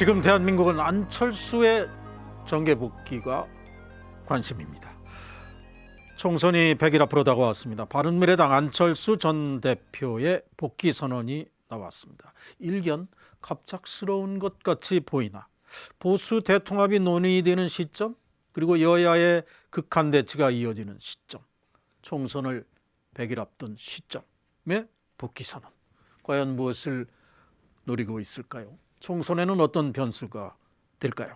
지금 대한민국은 안철수의 정계 복귀가 관심입니다. 총선이 100일 앞으로 다가왔습니다. 바른미래당 안철수 전 대표의 복귀 선언이 나왔습니다. 일견 갑작스러운 것 같이 보이나 보수 대통합이 논의되는 시점, 그리고 여야의 극한 대치가 이어지는 시점, 총선을 100일 앞둔 시점에 복귀 선언, 과연 무엇을 노리고 있을까요? 총선에는 어떤 변수가 될까요?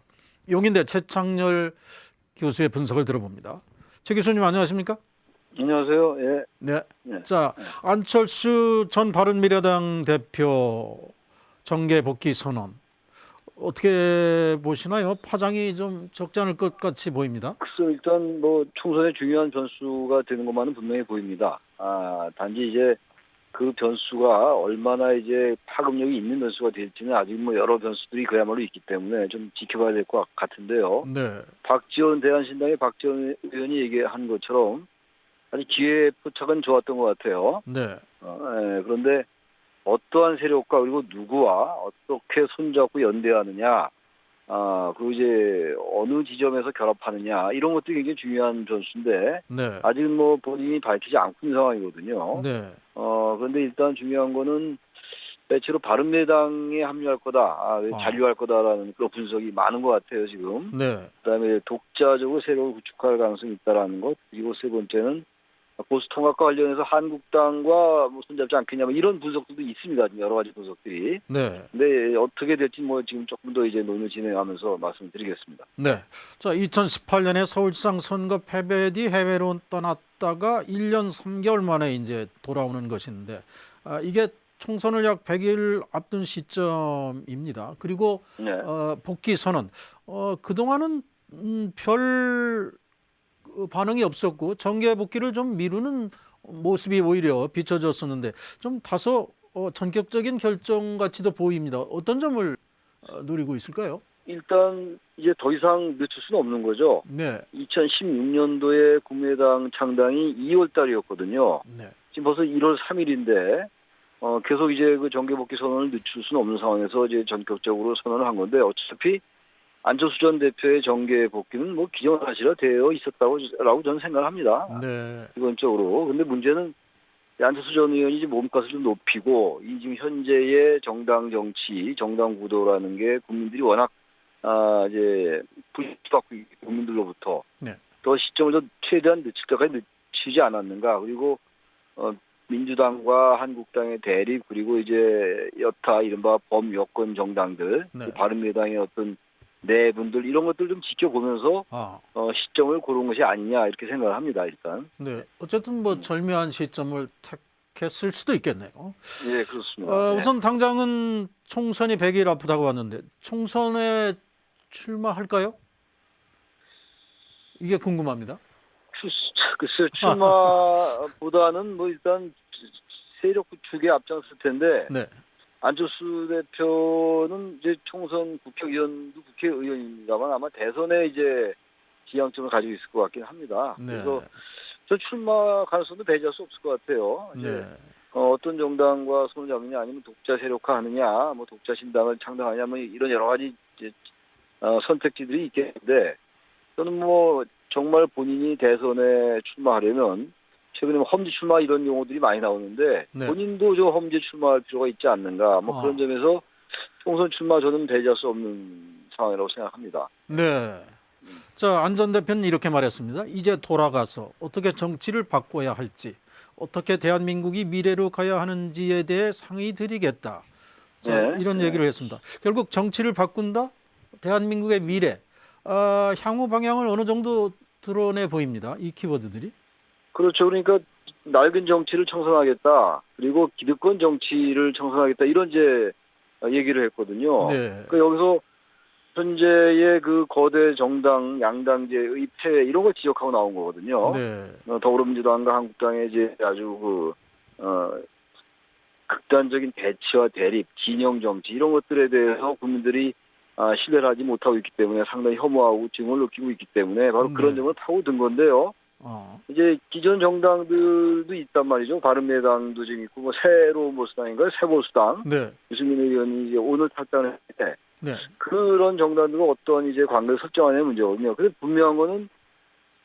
용인대 최창렬 교수의 분석을 들어봅니다. 최 교수님 안녕하십니까? 안녕하세요. 예. 네. 네. 자, 안철수 전 바른미래당 대표 정계 복귀 선언 어떻게 보시나요? 파장이 좀 적지 않을 것 같이 보입니다. 글쎄 일단 뭐 총선의 중요한 변수가 되는 것만은 분명히 보입니다. 단지 이제 그 변수가 얼마나 이제 파급력이 있는 변수가 될지는 아직 뭐 여러 변수들이 그야말로 있기 때문에 좀 지켜봐야 될 것 같은데요. 네. 박지원 대한신당의 박지원 의원이 얘기한 것처럼 아주 기회 포착은 좋았던 것 같아요. 네. 그런데 어떠한 세력과 그리고 누구와 어떻게 손잡고 연대하느냐, 그리고 이제 어느 지점에서 결합하느냐 이런 것들이 굉장히 중요한 변수인데 네. 아직은 뭐 본인이 밝히지 않고 있는 상황이거든요. 네. 그런데 일단 중요한 거는 대체로 바른미래당에 합류할 거다, 잔류할 거다라는 그런 분석이 많은 것 같아요 지금. 네. 그다음에 독자적으로 세력을 구축할 가능성이 있다라는 것, 그리고 세 번째는 보수 통합과 관련해서 한국당과 뭐 손잡지 않겠냐, 뭐 이런 분석들도 있습니다. 여러 가지 분석들이. 네. 근데 어떻게 될지 뭐 지금 조금 더 이제 논의 진행하면서 말씀드리겠습니다. 네. 자, 2018년에 서울시장 선거 패배 뒤 해외로 떠났다가 1년 3개월 만에 이제 돌아오는 것인데, 이게 총선을 약 100일 앞둔 시점입니다. 그리고 네. 복귀 선언. 그동안은 별 반응이 없었고 정계 복귀를 좀 미루는 모습이 오히려 비춰졌었는데 좀 다소 전격적인 결정 같이도 보입니다. 어떤 점을 노리고 있을까요? 일단 이제 더 이상 늦출 수는 없는 거죠. 네. 2016년도에 국민의당 창당이 2월 달이었거든요. 네. 지금 벌써 1월 3일인데 계속 이제 그 정계 복귀 선언을 늦출 수는 없는 상황에서 이제 전격적으로 선언을 한 건데, 어차피 안철수 전 대표의 정계 복귀는 뭐 기정사실화 되어 있었다고 저는 생각합니다. 네. 기본적으로. 근데 문제는 안철수 전 의원이 이제 몸값을 좀 높이고 이 지금 현재의 정당 정치, 정당 구도라는 게 국민들이 워낙 이제 불신받고 국민들로부터 네. 더 시점을 더 최대한 늦출 때까지 늦추지 않았는가. 그리고 민주당과 한국당의 대립, 그리고 이제 여타 이른바 범여권 정당들, 네. 바른미래당의 어떤 내분들 이런 것들 좀 지켜보면서 시점을 고른 것이 아니냐 이렇게 생각을 합니다. 일단. 네. 어쨌든 뭐 절묘한 시점을 택했을 수도 있겠네요. 예, 그렇습니다. 우선 당장은 총선이 100일 앞으로 왔는데 총선에 출마할까요? 이게 궁금합니다. 글쎄요, 출마보다는 뭐 일단 세력 구축에 앞장설 텐데. 네. 안철수 대표는 이제 총선 국회의원도 국회의원입니다만 아마 대선에 이제 지향점을 가지고 있을 것 같긴 합니다. 네. 그래서 저 출마 가능성도 배제할 수 없을 것 같아요. 이제 네. 어떤 정당과 손을 잡느냐, 아니면 독자 세력화하느냐, 뭐 독자 신당을 창당하냐, 뭐 이런 여러 가지 이제 선택지들이 있겠는데, 저는 뭐 정말 본인이 대선에 출마하려면 최근에 험지 출마 이런 용어들이 많이 나오는데, 네. 본인도 저 험지 출마할 필요가 있지 않는가, 뭐 그런 점에서 총선 출마 저는 배제할 수 없는 상황이라고 생각합니다. 네. 자, 안 전 대표는 이렇게 말했습니다. 이제 돌아가서 어떻게 정치를 바꿔야 할지, 어떻게 대한민국이 미래로 가야 하는지에 대해 상의 드리겠다. 자, 네. 이런 얘기를 했습니다. 결국 정치를 바꾼다? 대한민국의 미래, 향후 방향을 어느 정도 드러내 보입니다. 이 키워드들이. 그렇죠. 그러니까 낡은 정치를 청산하겠다, 그리고 기득권 정치를 청산하겠다, 이런 이제 얘기를 했거든요. 네. 그러니까 여기서 현재의 그 거대 정당 양당제의 폐해 이런 걸 지적하고 나온 거거든요. 네. 더불어민주당과 한국당의 이제 아주 극단적인 대치와 대립, 진영 정치 이런 것들에 대해서 국민들이 신뢰를 하지 못하고 있기 때문에 상당히 혐오하고 증오를 느끼고 있기 때문에 바로 그런 점을 파고든 건데요. 이제 기존 정당들도 있단 말이죠. 바른미래당도 지금 있고, 뭐 새로운 보수당인가요? 새보수당. 네. 유승민 의원이 이제 오늘 탈당을 했는데, 네. 그런 정당들과 어떤 이제 관계를 설정하냐는 문제거든요. 근데 분명한 거는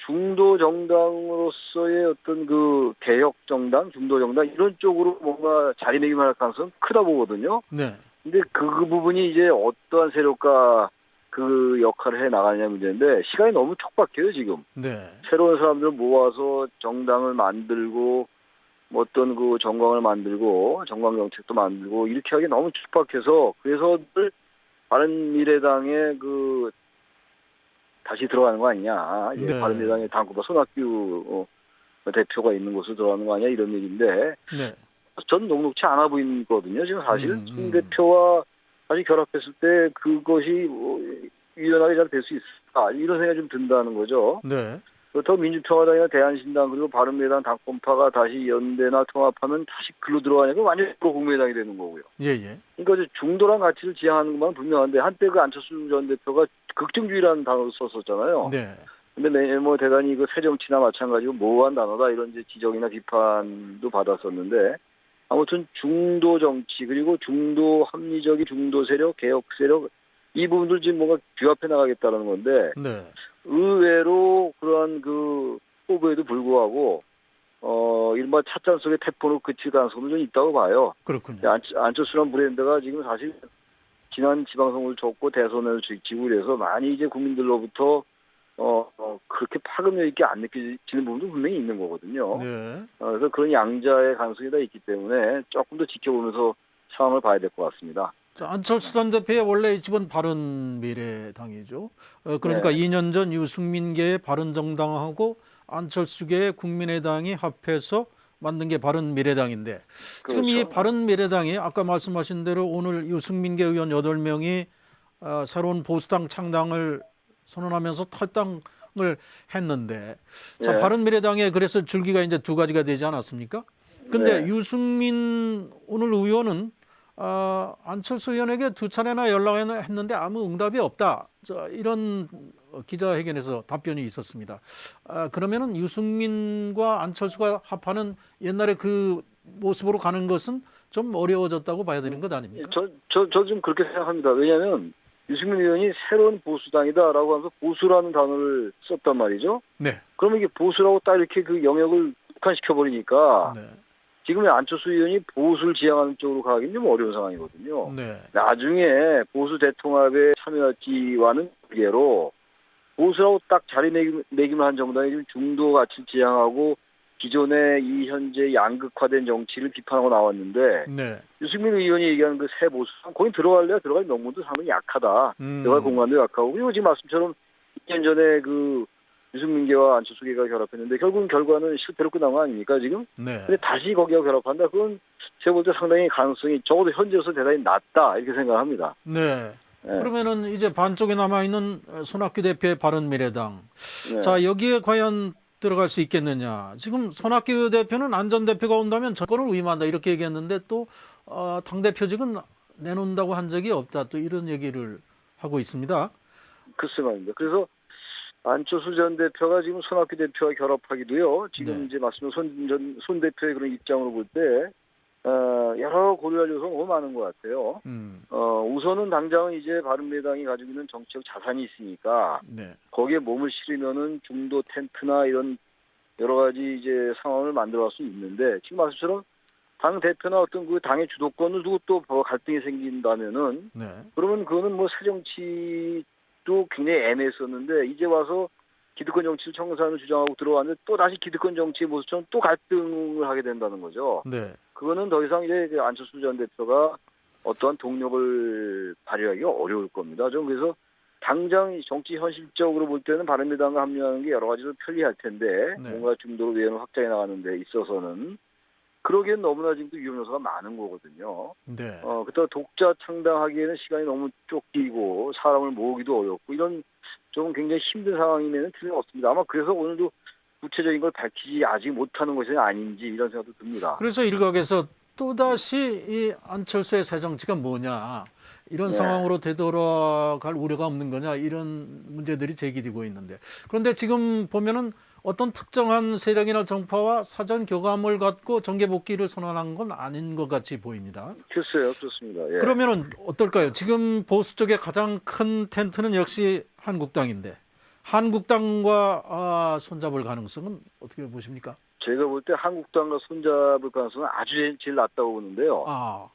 중도 정당으로서의 어떤 그 개혁 정당, 중도 정당 이런 쪽으로 뭔가 자리매김할 가능성은 크다 보거든요. 네. 근데 그 부분이 이제 어떠한 세력과 그 역할을 해 나가느냐 문제인데 시간이 너무 촉박해요 지금. 네. 새로운 사람들 모아서 정당을 만들고 뭐 어떤 그 정광을 만들고 정광 정책도 만들고 이렇게 하기 너무 촉박해서 그래서 바른미래당에 그 다시 들어가는 거 아니냐. 이제 네. 바른미래당의 당구가 손학규 대표가 있는 곳으로 들어가는 거 아니냐 이런 얘기인데 네. 전 녹록치 않아 보이거든요. 지금 사실 손 음. 대표와 다시 결합했을 때 그것이 유연하게 잘 될 수 있을까 이런 생각이 좀 든다는 거죠. 네. 그렇다고 민주평화당이나 대한신당 그리고 바른미래당 당권파가 다시 연대나 통합하면 다시 글로 들어가니까 완전히 국민의당이 되는 거고요. 예, 예. 그러니까 이제 중도란 가치를 지향하는 것만 분명한데 한때 그 안철수 전 대표가 극정주의라는 단어를 썼었잖아요. 네. 근데 뭐 대단히 그 새정치나 마찬가지고 모호한 단어다 이런 이제 지적이나 비판도 받았었는데 아무튼 중도 정치 그리고 중도 합리적인 중도 세력, 개혁 세력 이 부분들 지금 뭔가 규합해 나가겠다는 건데 네. 의외로 그러한 그 포부에도 불구하고 이른바 찻잔 속의 태포로 그칠 가능성도 좀 있다고 봐요. 그렇군요. 안철수란 브랜드가 지금 사실 지난 지방선거를 줬고 대선을 쥐고 그래서 많이 이제 국민들로부터 그렇게 파급력 있게 안 느껴지는 부분도 분명히 있는 거거든요. 네. 그래서 그런 양자의 가능성이 다 있기 때문에 조금 더 지켜보면서 상황을 봐야 될 것 같습니다. 자, 안철수 전 대표의 원래 집은 바른미래당이죠. 그러니까 네. 2년 전 유승민계의 바른정당하고 안철수계의 국민의당이 합해서 만든 게 바른미래당인데 지금 이 그렇죠. 바른미래당이 아까 말씀하신 대로 오늘 유승민계 의원 8명이 새로운 보수당 창당을 선언하면서 탈당을 했는데 자, 네. 바른미래당에 그래서 줄기가 이제 두 가지가 되지 않았습니까? 근데 네. 유승민 오늘 의원은 안철수 의원에게 두 차례나 연락했는데 아무 응답이 없다. 이런 기자회견에서 답변이 있었습니다. 그러면은 유승민과 안철수가 합하는 옛날에 그 모습으로 가는 것은 좀 어려워졌다고 봐야 되는 것 아닙니까? 저 좀 그렇게 생각합니다. 왜냐하면 유승민 의원이 새로운 보수당이다라고 하면서 보수라는 단어를 썼단 말이죠. 네. 그러면 이게 보수라고 딱 이렇게 그 영역을 국한시켜 버리니까 네. 지금 안철수 의원이 보수를 지향하는 쪽으로 가기는 좀 어려운 상황이거든요. 네. 나중에 보수 대통합에 참여할지와는 별개로 보수라고 딱 자리매김을 한 정당이 지금 중도 가치를 지향하고 기존의 이 현재 양극화된 정치를 비판하고 나왔는데 네. 유승민 의원이 얘기하는 그 새 보수당 거기 들어갈래야 들어갈 명분도 상당히 약하다. 들어갈 공간도 약하고 그리고 지금 말씀처럼 2년 전에 그 유승민계와 안철수계가 결합했는데 결국은 결과는 실패로 끝난 거 아닙니까 지금? 네. 근데 다시 거기와 결합한다. 그건 제가 볼 때 상당히 가능성이 적어도 현재로서 대단히 낮다 이렇게 생각합니다. 네. 네. 그러면은 이제 반쪽에 남아 있는 손학규 대표의 바른미래당. 네. 자, 여기에 과연 들어갈 수 있겠느냐. 지금 손학규 대표는 안 전 대표가 온다면 정권을 위임한다 이렇게 얘기했는데 또 당대표직은 내놓는다고 한 적이 없다. 또 이런 얘기를 하고 있습니다. 글쎄 말입니다. 그래서 안철수 전 대표가 지금 손학규 대표와 결합하기도요. 지금 네. 이제 말씀 손 대표의 그런 입장으로 볼 때 여러 고려할 요소가 너무 많은 것 같아요. 우선은 당장은 이제 바른미래당이 가지고 있는 정치적 자산이 있으니까 네. 거기에 몸을 실으면은 중도 텐트나 이런 여러 가지 이제 상황을 만들어갈 수 있는데 지금 말씀처럼 당 대표나 어떤 그 당의 주도권을 두고 또 갈등이 생긴다면은 네. 그러면 그거는 뭐 새정치도 굉장히 애매했었는데 이제 와서 기득권 정치를 청산을 주장하고 들어왔는데 또 다시 기득권 정치의 모습처럼 또 갈등을 하게 된다는 거죠. 네. 그거는 더 이상 이제 안철수 전 대표가 어떠한 동력을 발휘하기가 어려울 겁니다. 좀 그래서 당장 정치 현실적으로 볼 때는 바른미래당과 합류하는 게 여러 가지로 편리할 텐데 네. 뭔가 중도로 외연을 확장해 나가는 데 있어서는 그러기엔 너무나 지금 위험 요소가 많은 거거든요. 네. 그렇다고 독자 창당하기에는 시간이 너무 쫓기고 사람을 모으기도 어렵고 이런 좀 굉장히 힘든 상황이면 틀림없습니다. 아마 그래서 오늘도 구체적인 걸 밝히지 아직 못하는 것이 아닌지 이런 생각도 듭니다. 그래서 일각에서 또다시 이 안철수의 새 정치가 뭐냐 이런 네. 상황으로 되돌아갈 우려가 없는 거냐 이런 문제들이 제기되고 있는데 그런데 지금 보면은 어떤 특정한 세력이나 정파와 사전 교감을 갖고 정계 복귀를 선언한 건 아닌 것 같이 보입니다. 글쎄요, 그렇습니다. 예. 그러면은 어떨까요? 지금 보수 쪽의 가장 큰 텐트는 역시 한국당인데 한국당과 손잡을 가능성은 어떻게 보십니까? 제가 볼 때 한국당과 손잡을 가능성은 아주 제일 낮다고 보는데요. 아,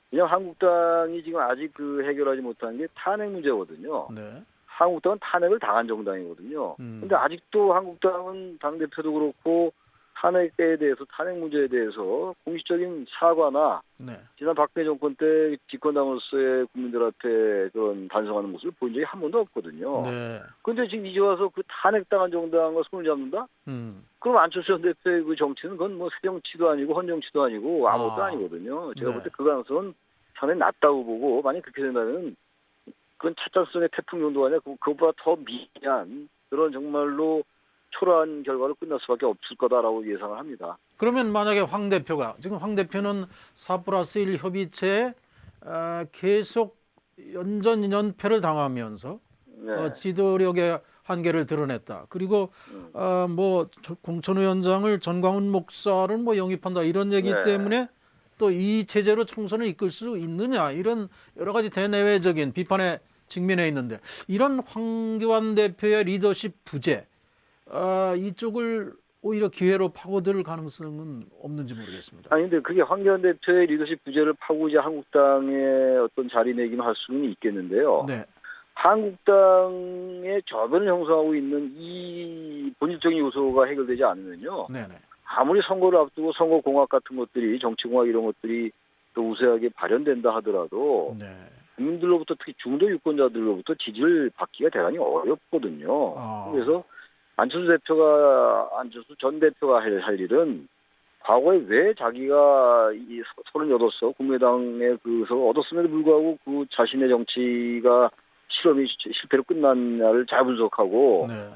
그냥 한국당이 지금 아직 그 해결하지 못한 게 탄핵 문제거든요. 네. 한국당은 탄핵을 당한 정당이거든요. 근데 아직도 한국당은 당대표도 그렇고 탄핵에 대해서, 탄핵 문제에 대해서 공식적인 사과나 네. 지난 박근혜 정권 때 집권당으로서의 국민들한테 그런 반성하는 모습을 본 적이 한 번도 없거든요. 네. 근데 지금 이제 와서 그 탄핵당한 정당과 손을 잡는다? 그럼 안철수 전 대표의 그 정치는 그건 뭐 새정치도 아니고 헌정치도 아니고 아무것도 아니거든요. 제가 네. 볼 때 그 가능성은 상당히 낮다고 보고, 만약 그렇게 된다면 그건 차탄성의 태풍 정도가 아니라 그것보다 더 미미한 그런 정말로 초라한 결과로 끝날 수밖에 없을 거다라고 예상을 합니다. 그러면 만약에 황 대표가 지금 황 대표는 4+1 협의체에 계속 연패를 당하면서 네. 지도력의 한계를 드러냈다. 그리고 뭐 공천우 위원장을 전광훈 목사를 뭐 영입한다 이런 얘기 네. 때문에 또 이 체제로 총선을 이끌 수 있느냐 이런 여러 가지 대내외적인 비판에 직면해 있는데 이런 황교안 대표의 리더십 부재 이쪽을 오히려 기회로 파고들 가능성은 없는지 모르겠습니다. 아니 근데 그게 황교안 대표의 리더십 부재를 파고 이제 한국당의 어떤 자리매김을 할 수는 있겠는데요. 네, 한국당의 저변을 형성하고 있는 이 본질적인 요소가 해결되지 않으면요. 네, 네. 아무리 선거를 앞두고 선거공학 같은 것들이, 정치공학 이런 것들이 또 우세하게 발현된다 하더라도 네. 국민들로부터, 특히 중도 유권자들로부터 지지를 받기가 대단히 어렵거든요. 그래서 안철수 전 대표가 할 일은 과거에 왜 자기가 이 38석 국민의당에 그서 얻었음에도 불구하고 그 자신의 정치가 실험이 실패로 끝났냐를 잘 분석하고 네.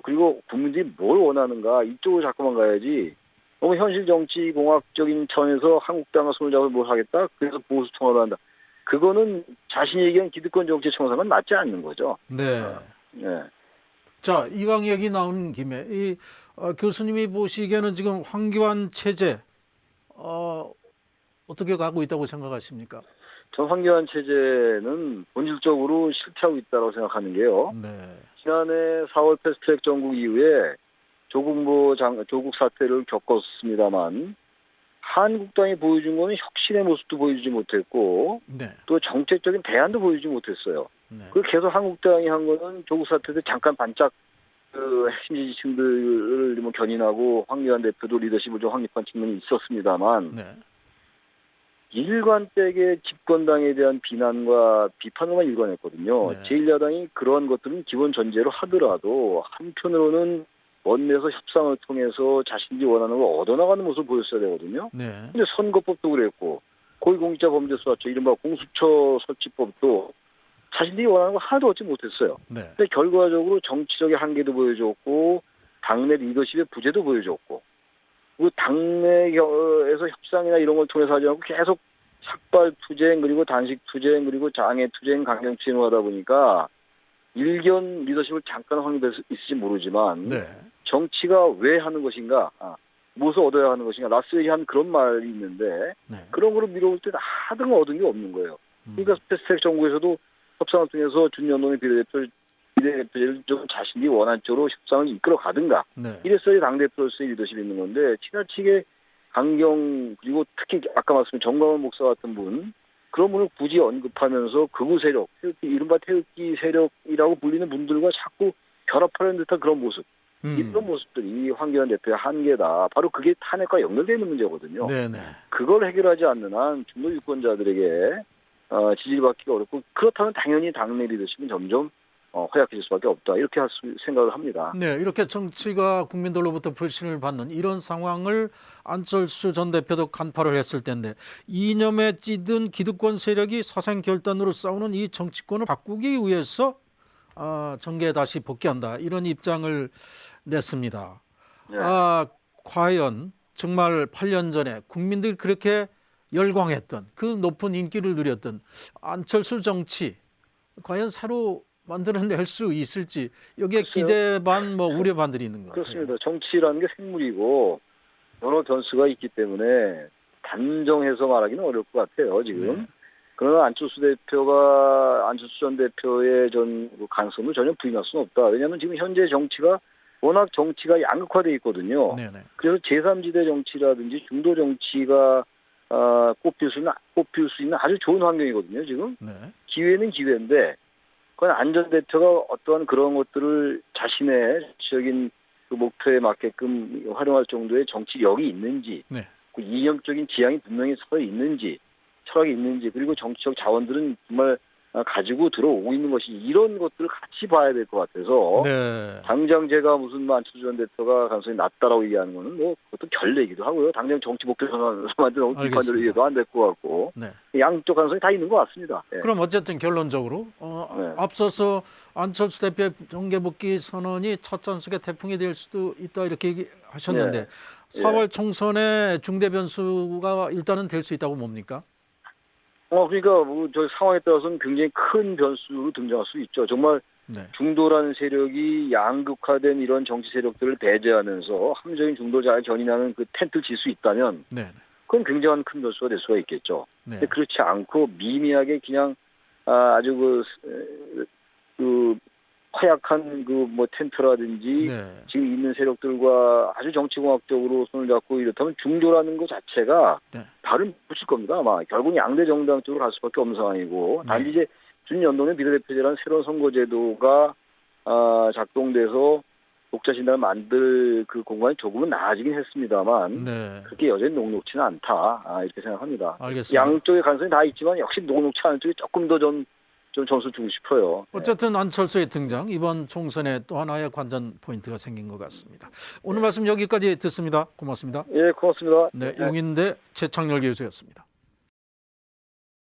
그리고 국민들이 뭘 원하는가 이쪽으로 자꾸만 가야지. 너무 현실 정치 공학적인 차원에서 한국당과 손을 잡아 뭘 하겠다. 그래서 보수 통합을 한다. 그거는 자신이 얘기한 기득권 정치 청산은 맞지 않는 거죠. 네. 네. 자, 이왕 얘기 나온 김에 이 교수님이 보시기에는 지금 황교안 체제 어떻게 가고 있다고 생각하십니까? 전 황교안 체제는 본질적으로 실패하고 있다고 생각하는 게요. 네. 지난해 4월 패스트트랙 정국 이후에 조국 사태를 겪었습니다만 한국당이 보여준 거는 혁신의 모습도 보여주지 못했고 네. 또 정책적인 대안도 보여주지 못했어요. 네. 그 계속 한국당이 한 거는 조국 사태 때 잠깐 반짝 그 핵심 지지층들을 뭐 견인하고 황교안 대표도 리더십을 좀 확립한 측면이 있었습니다만 네. 일관되게 집권당에 대한 비난과 비판만 일관했거든요. 네. 제1야당이 그러한 것들은 기본 전제로 하더라도 한편으로는 원내에서 협상을 통해서 자신들이 원하는 걸 얻어나가는 모습을 보였어야 되거든요. 네. 근데 선거법도 그랬고 고위공직자범죄수사처 이른바 공수처 설치법도 자신들이 원하는 걸 하나도 얻지 못했어요. 네. 근데 결과적으로 정치적인 한계도 보여줬고 당내 리더십의 부재도 보여줬고 그 당내에서 협상이나 이런 걸 통해서 하지 않고 계속 삭발 투쟁 그리고 단식 투쟁 그리고 장애 투쟁 강경 투쟁을 하다 보니까 일견 리더십을 잠깐 확립할 수 있을지 모르지만 네. 정치가 왜 하는 것인가 무엇을 얻어야 하는 것인가 라스웰이 한 그런 말이 있는데 네. 그런 거로 미뤄올 때 하등 얻은 게 없는 거예요. 그러니까 패스트트랙 정부에서도 협상을 통해서 준연동의 비례대표를 좀 자신이 원하는 쪽으로 협상을 이끌어 가든가 네. 이랬어야 당대표로서의 리더십이 있는 건데 지나치게 강경 그리고 특히 아까 말씀드린 정광훈 목사 같은 분 그런 분을 굳이 언급하면서 극우 세력, 이른바 태극기 세력이라고 불리는 분들과 자꾸 결합하려는 듯한 그런 모습 이런 모습들이 황교안 대표의 한계다. 바로 그게 탄핵과 연결되어 있는 문제거든요. 네네. 그걸 해결하지 않는 한 중도 유권자들에게 지지를 받기가 어렵고 그렇다면 당연히 당내 리더십은 점점 허약해질 수밖에 없다. 이렇게 생각을 합니다. 네, 이렇게 정치가 국민들로부터 불신을 받는 이런 상황을 안철수 전 대표도 간파를 했을 텐데 이념에 찌든 기득권 세력이 사생 결단으로 싸우는 이 정치권을 바꾸기 위해서 정계에 다시 복귀한다. 이런 입장을 냈습니다. 네. 과연 정말 8년 전에 국민들이 그렇게 열광했던 그 높은 인기를 누렸던 안철수 정치 과연 새로 만들어낼 수 있을지 여기에 글쎄요. 기대 반 뭐 우려 반들이 있는 것 같아요. 그렇습니다. 정치라는 게 생물이고 여러 변수가 있기 때문에 단정해서 말하기는 어려울 것 같아요. 지금. 네. 그러나 안철수 전 대표의 가능성을 전혀 부인할 수는 없다. 왜냐하면 지금 현재 정치가 워낙 정치가 양극화돼 있거든요. 네네. 그래서 제3지대 정치라든지 중도 정치가 꼽힐 수 있는 아주 좋은 환경이거든요. 지금 네. 기회는 기회인데, 그건 안 전 대표가 어떠한 그런 것들을 자신의 정치적인 그 목표에 맞게끔 활용할 정도의 정치력이 있는지, 네. 그 이념적인 지향이 분명히 서 있는지, 철학이 있는지, 그리고 정치적 자원들은 정말 가지고 들어오고 있는 것이, 이런 것들을 같이 봐야 될 것 같아서 네. 당장 제가 무슨 안철수 전 대표가 가능성이 낮다라고 얘기하는 거는 뭐 그것도 결례기도 하고요. 당장 정치 목표 선언한테 너무 비판적으로 알겠습니다. 얘기도 안 될 것 같고, 네. 양쪽 가능성이 다 있는 것 같습니다. 예. 그럼 어쨌든 결론적으로 네. 앞서서 안철수 대표의 정계복귀 선언이 첫 잔석의 태풍이 될 수도 있다 이렇게 얘기하셨는데 네. 4월 총선의 중대 변수가 일단은 될 수 있다고 봅니까? 그러니까 뭐 저 상황에 따라서는 굉장히 큰 변수로 등장할 수 있죠. 정말 네. 중도라는 세력이 양극화된 이런 정치 세력들을 배제하면서 합리적인 중도를 잘 견인하는 그 텐트를 칠 수 있다면 네. 그건 굉장한 큰 변수가 될 수가 있겠죠. 네. 근데 그렇지 않고 미미하게 그냥 아주 그 허약한 그 뭐 텐트라든지 네. 지금 있는 세력들과 아주 정치공학적으로 손을 잡고 이렇다면 중도라는 것 자체가 네. 발을 붙일 겁니다. 아마 결국 양대 정당 쪽으로 갈 수밖에 없는 상황이고, 네. 단지 이제 준연동형 비례대표제라는 새로운 선거제도가 작동돼서 독자 신당을 만들 그 공간이 조금은 나아지긴 했습니다만 네. 그렇게 여전히 녹록치는 않다, 이렇게 생각합니다. 알겠습니다. 양쪽의 가능성이 다 있지만 역시 녹록치 않은 쪽이 조금 더 좀 점수 주고 싶어요. 어쨌든 안철수의 등장 이번 총선에 또 하나의 관전 포인트가 생긴 것 같습니다. 오늘 말씀 여기까지 듣습니다. 고맙습니다. 예, 고맙습니다. 네, 용인대 최창렬 교수였습니다.